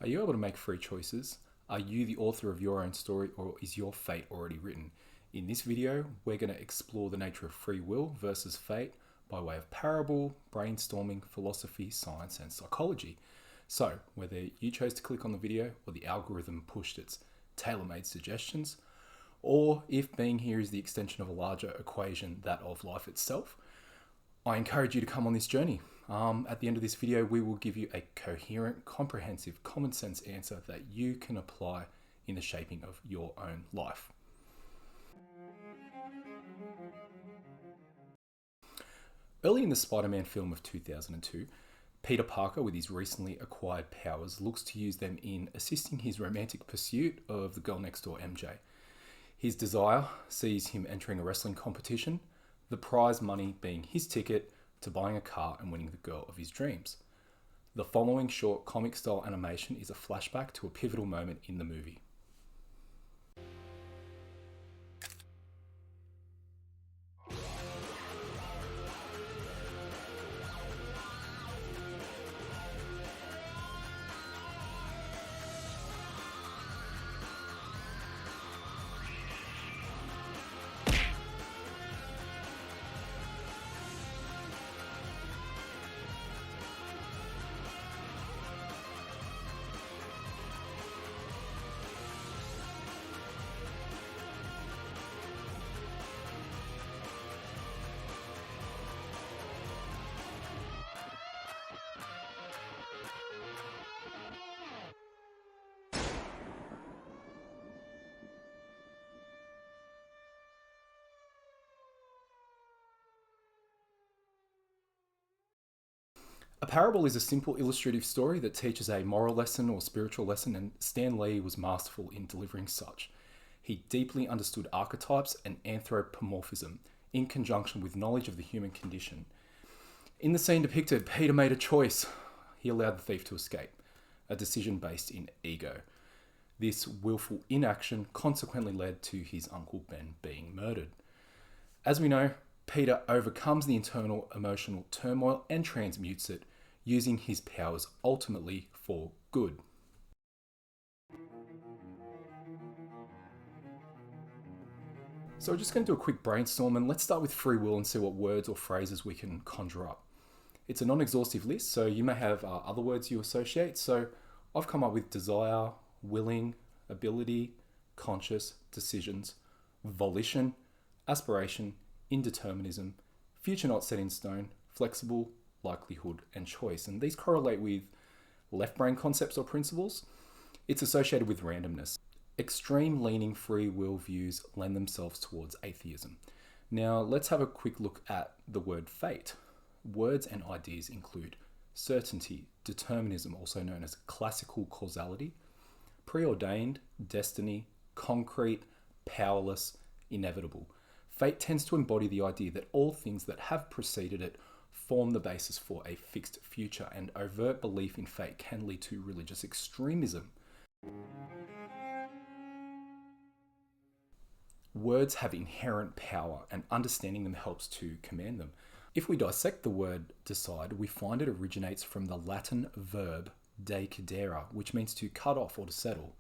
Are you able to make free choices? Are you the author of your own story, or is your fate already written? In this video, we're going to explore the nature of free will versus fate by way of parable, brainstorming, philosophy, science, and psychology. So, whether you chose to click on the video or the algorithm pushed its tailor-made suggestions, or if being here is the extension of a larger equation, that of life itself, I encourage you to come on this journey. At the end of this video, we will give you a coherent, comprehensive, common sense answer that you can apply in the shaping of your own life. Early in the Spider-Man film of 2002, Peter Parker, with his recently acquired powers, looks to use them in assisting his romantic pursuit of the girl next door, MJ. His desire sees him entering a wrestling competition, the prize money being his ticket to buying a car and winning the girl of his dreams. The following short comic-style animation is a flashback to a pivotal moment in the movie. A parable is a simple illustrative story that teaches a moral lesson or spiritual lesson, and Stan Lee was masterful in delivering such. He deeply understood archetypes and anthropomorphism in conjunction with knowledge of the human condition. In the scene depicted, Peter made a choice. He allowed the thief to escape, a decision based in ego. This willful inaction consequently led to his Uncle Ben being murdered. As we know, Peter overcomes the internal emotional turmoil and transmutes it, using his powers ultimately for good. So we're just going to do a quick brainstorm, and let's start with free will and see what words or phrases we can conjure up. It's a non-exhaustive list, so you may have other words you associate. So I've come up with desire, willing, ability, conscious, decisions, volition, aspiration, indeterminism, future not set in stone, flexible, likelihood, and choice. And these correlate with left brain concepts or principles. It's associated with randomness. Extreme leaning free will views lend themselves towards atheism. Now let's have a quick look at the word fate. Words and ideas include certainty, determinism, also known as classical causality, preordained, destiny, concrete, powerless, inevitable. Fate tends to embody the idea that all things that have preceded it form the basis for a fixed future, and overt belief in fate can lead to religious extremism. Words have inherent power, and understanding them helps to command them. If we dissect the word decide, we find it originates from the Latin verb decidere, which means to cut off or to settle.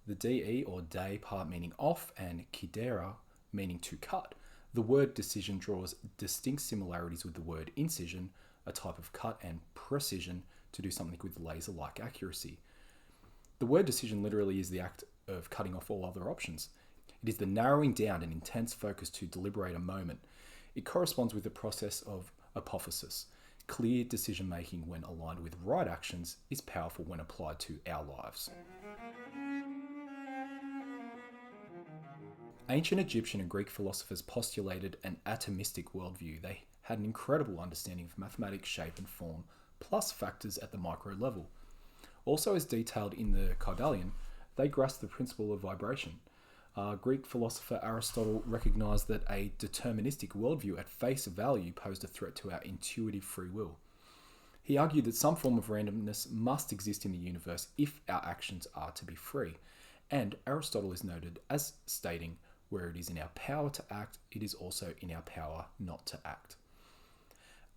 The de or de part meaning off, and cidere meaning to cut. The word decision draws distinct similarities with the word incision, a type of cut, and precision, to do something with laser-like accuracy. The word decision literally is the act of cutting off all other options. It is the narrowing down and intense focus to deliberate a moment. It corresponds with the process of apophasis. Clear decision-making when aligned with right actions is powerful when applied to our lives. Ancient Egyptian and Greek philosophers postulated an atomistic worldview. They had an incredible understanding of mathematics, shape and form, plus factors at the micro level. Also, as detailed in the Kybalion, they grasped the principle of vibration. Greek philosopher Aristotle recognized that a deterministic worldview at face value posed a threat to our intuitive free will. He argued that some form of randomness must exist in the universe if our actions are to be free. And Aristotle is noted as stating, where it is in our power to act, it is also in our power not to act.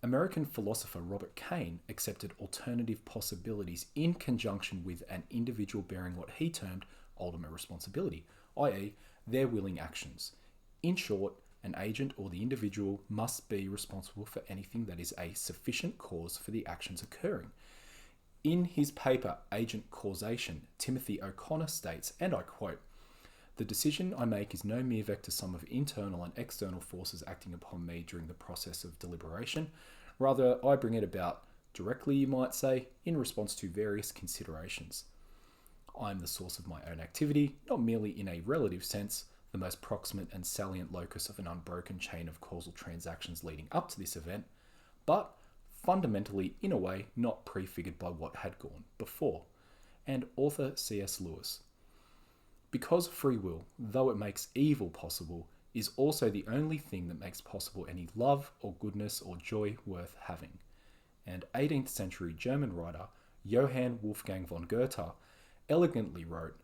American philosopher Robert Caine accepted alternative possibilities in conjunction with an individual bearing what he termed ultimate responsibility, i.e., their willing actions. In short, an agent or the individual must be responsible for anything that is a sufficient cause for the actions occurring. In his paper, Agent Causation, Timothy O'Connor states, and I quote, "The decision I make is no mere vector sum of internal and external forces acting upon me during the process of deliberation. Rather, I bring it about directly, you might say, in response to various considerations. I am the source of my own activity, not merely in a relative sense, the most proximate and salient locus of an unbroken chain of causal transactions leading up to this event, but fundamentally in a way not prefigured by what had gone before." And author C.S. Lewis. Because free will, though it makes evil possible, is also the only thing that makes possible any love or goodness or joy worth having. And 18th century German writer Johann Wolfgang von Goethe elegantly wrote,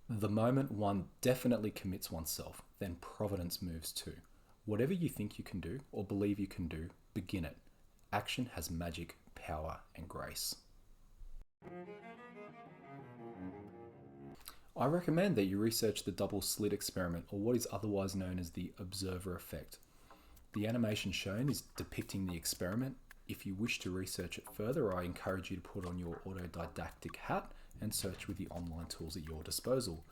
"The moment one definitely commits oneself, then providence moves too. Whatever you think you can do or believe you can do, begin it. Action has magic, power, and grace." I recommend that you research the double slit experiment, or what is otherwise known as the observer effect. The animation shown is depicting the experiment. If you wish to research it further, I encourage you to put on your autodidactic hat and search with the online tools at your disposal.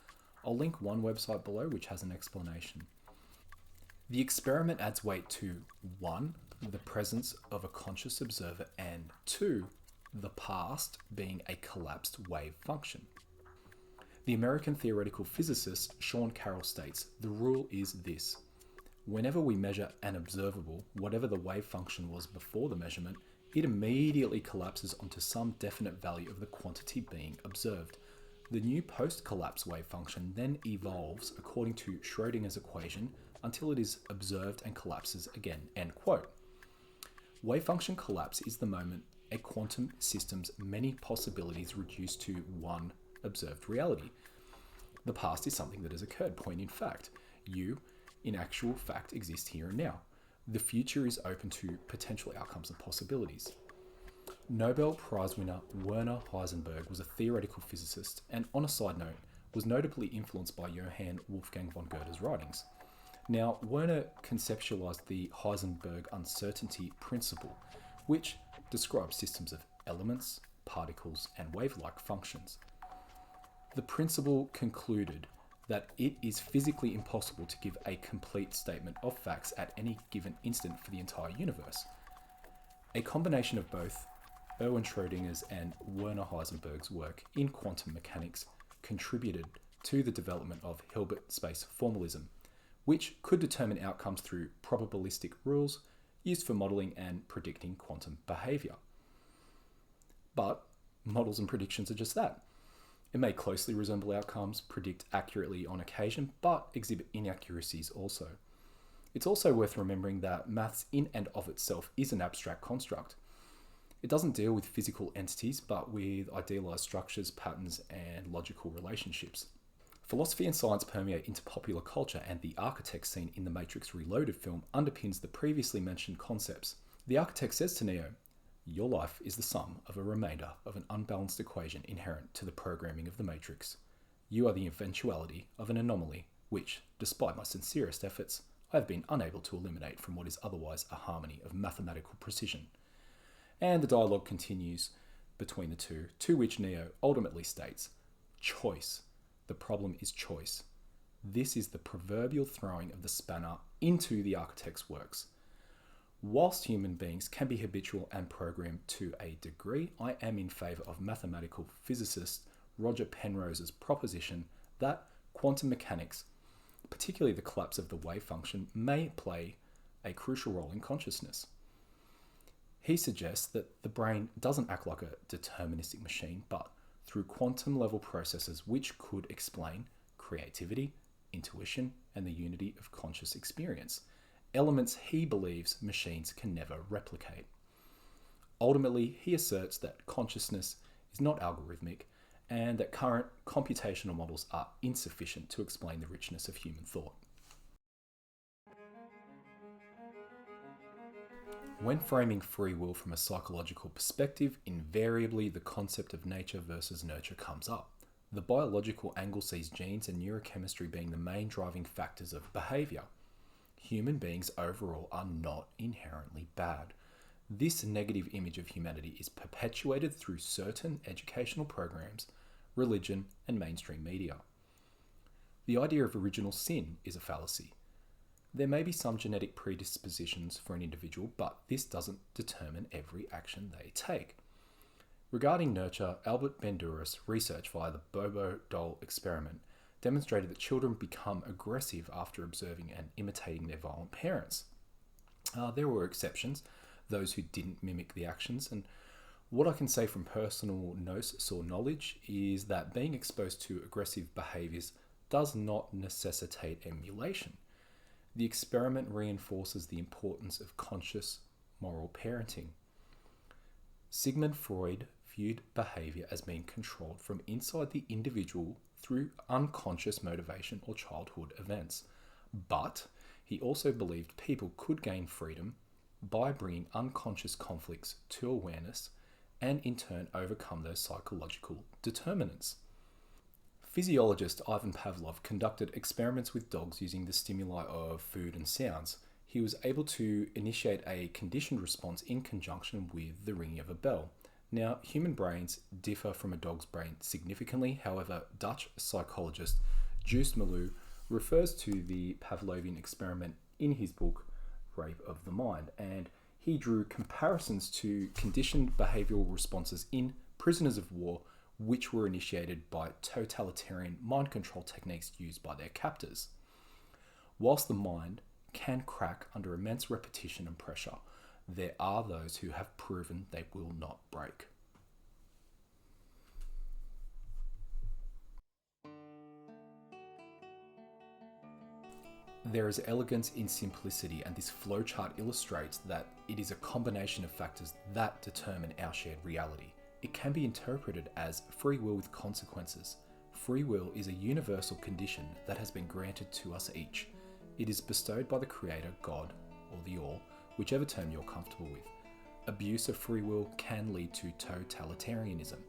I'll link one website below which has an explanation. The experiment adds weight to 1. The presence of a conscious observer, and 2. The past being a collapsed wave function. The American theoretical physicist Sean Carroll states, "The rule is this. Whenever we measure an observable, whatever the wave function was before the measurement, it immediately collapses onto some definite value of the quantity being observed. The new post-collapse wave function then evolves according to Schrodinger's equation until it is observed and collapses again." End quote. Wave function collapse is the moment a quantum system's many possibilities reduce to one observed reality. The past is something that has occurred, point in fact. You, in actual fact, exist here and now. The future is open to potential outcomes and possibilities. Nobel Prize winner Werner Heisenberg was a theoretical physicist and, on a side note, was notably influenced by Johann Wolfgang von Goethe's writings. Now, Werner conceptualized the Heisenberg uncertainty principle, which describes systems of elements, particles, and wave-like functions. The principle concluded that it is physically impossible to give a complete statement of facts at any given instant for the entire universe. A combination of both Erwin Schrödinger's and Werner Heisenberg's work in quantum mechanics contributed to the development of Hilbert space formalism, which could determine outcomes through probabilistic rules used for modelling and predicting quantum behaviour. But models and predictions are just that. It may closely resemble outcomes, predict accurately on occasion, but exhibit inaccuracies also. It's also worth remembering that maths in and of itself is an abstract construct. It doesn't deal with physical entities, but with idealized structures, patterns, and logical relationships. Philosophy and science permeate into popular culture, and the architect scene in the Matrix Reloaded film underpins the previously mentioned concepts. The architect says to Neo, "Your life is the sum of a remainder of an unbalanced equation inherent to the programming of the Matrix. You are the eventuality of an anomaly which, despite my sincerest efforts, I have been unable to eliminate from what is otherwise a harmony of mathematical precision." And the dialogue continues between the two, to which Neo ultimately states, "Choice. The problem is choice. This is the proverbial throwing of the spanner into the architect's works. Whilst human beings can be habitual and programmed to a degree, I am in favour of mathematical physicist Roger Penrose's proposition that quantum mechanics, particularly the collapse of the wave function, may play a crucial role in consciousness. He suggests that the brain doesn't act like a deterministic machine, but through quantum level processes which could explain creativity, intuition, and the unity of conscious experience, elements he believes machines can never replicate. Ultimately, he asserts that consciousness is not algorithmic and that current computational models are insufficient to explain the richness of human thought. When framing free will from a psychological perspective, invariably the concept of nature versus nurture comes up. The biological angle sees genes and neurochemistry being the main driving factors of behaviour. Human beings overall are not inherently bad. This negative image of humanity is perpetuated through certain educational programs, religion, and mainstream media. The idea of original sin is a fallacy. There may be some genetic predispositions for an individual, but this doesn't determine every action they take. Regarding nurture, Albert Bandura's research via the Bobo doll experiment demonstrated that children become aggressive after observing and imitating their violent parents. There were exceptions, those who didn't mimic the actions, and what I can say from personal gnosis or knowledge is that being exposed to aggressive behaviours does not necessitate emulation. The experiment reinforces the importance of conscious moral parenting. Sigmund Freud viewed behaviour as being controlled from inside the individual through unconscious motivation or childhood events. But he also believed people could gain freedom by bringing unconscious conflicts to awareness and in turn overcome those psychological determinants. Physiologist Ivan Pavlov conducted experiments with dogs using the stimuli of food and sounds. He was able to initiate a conditioned response in conjunction with the ringing of a bell. Now, human brains differ from a dog's brain significantly. However, Dutch psychologist Joost Malou refers to the Pavlovian experiment in his book Rape of the Mind, and he drew comparisons to conditioned behavioural responses in prisoners of war which were initiated by totalitarian mind control techniques used by their captors. Whilst the mind can crack under immense repetition and pressure, there are those who have proven they will not break. There is elegance in simplicity, and this flowchart illustrates that it is a combination of factors that determine our shared reality. It can be interpreted as free will with consequences. Free will is a universal condition that has been granted to us each. It is bestowed by the Creator, God, or the All, whichever term you're comfortable with. Abuse of free will can lead to totalitarianism.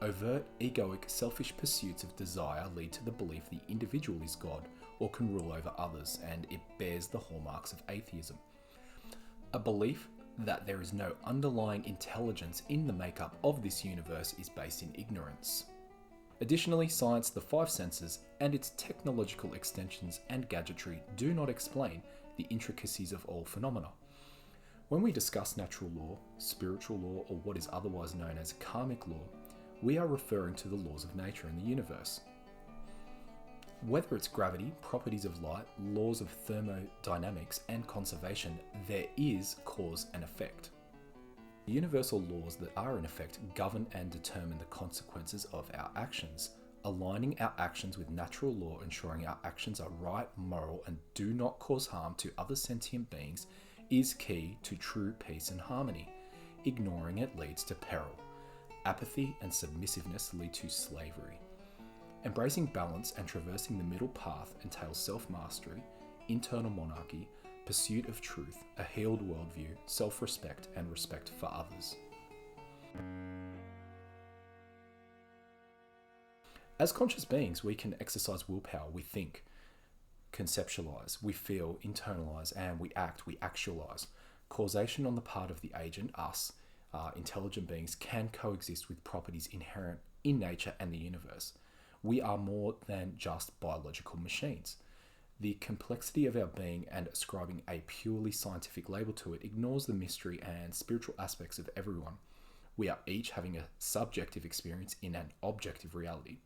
Overt, egoic, selfish pursuits of desire lead to the belief the individual is God or can rule over others, and it bears the hallmarks of atheism. A belief that there is no underlying intelligence in the makeup of this universe is based in ignorance. Additionally, science, the five senses, and its technological extensions and gadgetry do not explain the intricacies of all phenomena. When we discuss natural law, spiritual law, or what is otherwise known as karmic law, we are referring to the laws of nature in the universe. Whether it's gravity, properties of light, laws of thermodynamics, and conservation, there is cause and effect. The universal laws that are in effect govern and determine the consequences of our actions. Aligning our actions with natural law, ensuring our actions are right, moral, and do not cause harm to other sentient beings is key to true peace and harmony. Ignoring it leads to peril. Apathy and submissiveness lead to slavery. Embracing balance and traversing the middle path entails self-mastery, internal monarchy, pursuit of truth, a healed worldview, self-respect, and respect for others. As conscious beings, we can exercise willpower. We think, conceptualize, we feel, internalize, and we act, we actualize. Causation on the part of the agent, us, intelligent beings, can coexist with properties inherent in nature and the universe. We are more than just biological machines. The complexity of our being and ascribing a purely scientific label to it ignores the mystery and spiritual aspects of everyone. We are each having a subjective experience in an objective reality.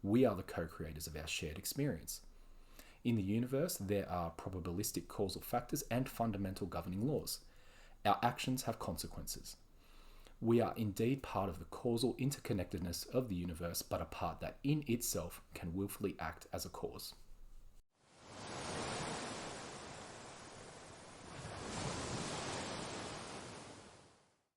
We are the co-creators of our shared experience. In the universe, there are probabilistic causal factors and fundamental governing laws. Our actions have consequences. We are indeed part of the causal interconnectedness of the universe, but a part that in itself can willfully act as a cause.